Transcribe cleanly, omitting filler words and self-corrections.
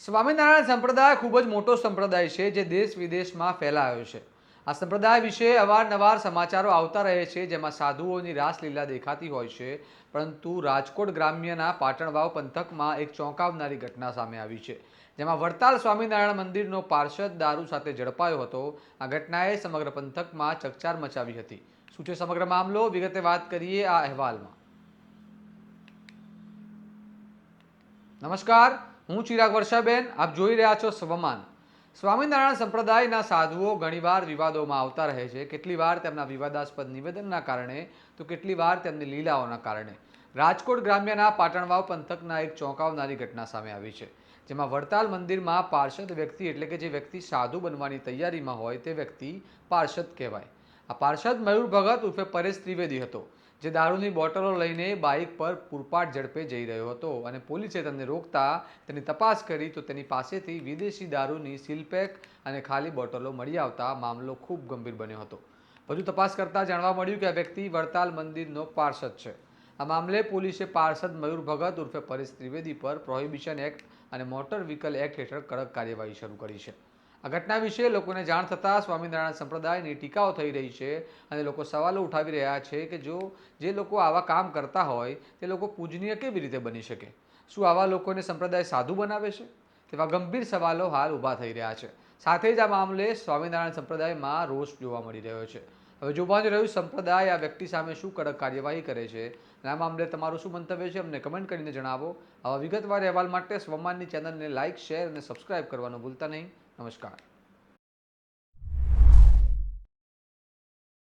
સ્વામિનારાયણ સંપ્રદાય ખૂબ જ મોટો સંપ્રદાય છે જે દેશ વિદેશમાં ફેલાયો છે। આ સંપ્રદાય વિશે અવારનવાર સમાચારો આવતા રહે છે, જેમાં સાધુઓની રાસલીલા દેખાતી હોય છે। પરંતુ રાજકોટ ગ્રામ્યના પાટણવાવ પંથકમાં એક ચોંકાવનારી ઘટના સામે આવી છે, જેમાં વડતાલ સ્વામિનારાયણ મંદિરનો પાર્ષદ દારૂ સાથે ઝડપાયો હતો। આ ઘટનાએ સમગ્ર પંથકમાં ચકચાર મચાવી હતી। શું છે સમગ્ર મામલો, વિગતે વાત કરીએ આ અહેવાલમાં। નમસ્કાર, હું ચિરાગ વર્ષાબેન, આપ જોઈ રહ્યા છો સ્વમાન। સ્વામિનારાયણ સંપ્રદાયના સાધુઓ ઘણીવાર વિવાદોમાં આવતા રહે છે, કેટલી વાર તેમના વિવાદાસ્પદ નિવેદનના કારણે તો કેટલી વાર તેમની લીલાઓના કારણે। રાજકોટ ગ્રામ્યના પાટણવાવ પંથકના એક ચોંકાવનારી ઘટના સામે આવી છે, જેમાં વડતાલ મંદિરમાં પાર્ષદ વ્યક્તિ એટલે કે જે વ્યક્તિ સાધુ બનવાની તૈયારીમાં હોય તે વ્યક્તિ પાર્ષદ કહેવાય। આ પાર્ષદ મયુર ભગત ઉર્ફે પરેશ ત્રિવેદી હતો, જે દારૂની બોટલો લઈને બાઇક પર પૂરપાટ ઝડપે જઈ રહ્યો હતો અને પોલીસે તેમને રોકતા તેની તપાસ કરી તો તેની પાસેથી વિદેશી દારૂની સીલપેક અને ખાલી બોટલો મળી આવતા મામલો ખૂબ ગંભીર બન્યો હતો। વધુ તપાસ કરતા જાણવા મળ્યું કે આ વ્યક્તિ વડતાલ મંદિરનો પાર્ષદ છે। આ મામલે પોલીસે પાર્ષદ મયુર ભગત ઉર્ફે પરેશ ત્રિવેદી પર પ્રોહિબિશન એક્ટ અને મોટર વ્હીકલ એક્ટ હેઠળ કડક કાર્યવાહી શરૂ કરી છે। આ ઘટના વિશે લોકોને જાણ થતાં સ્વામિનારાયણ સંપ્રદાયની ટીકાઓ થઈ રહી છે અને લોકો સવાલો ઉઠાવી રહ્યા છે કે જે લોકો આવા કામ કરતા હોય તે લોકો પૂજનીય કેવી રીતે બની શકે? શું આવા લોકોને સંપ્રદાય સાધુ બનાવે છે? તેવા ગંભીર સવાલો હાલ ઊભા થઈ રહ્યા છે। સાથે જ આ મામલે સ્વામિનારાયણ સંપ્રદાયમાં રોષ જોવા મળી રહ્યો છે। હવે જોવાનું રહ્યું સંપ્રદાય આ વ્યક્તિ સામે શું કડક કાર્યવાહી કરે છે અને આ મામલે તમારું શું મંતવ્ય છે અમને કમેન્ટ કરીને જણાવો। આવા વિગતવાર અહેવાલ માટે સ્વમાનની ચેનલને લાઇક, શેર અને સબસ્ક્રાઇબ કરવાનું ભૂલતા નહીં। નમસ્કાર।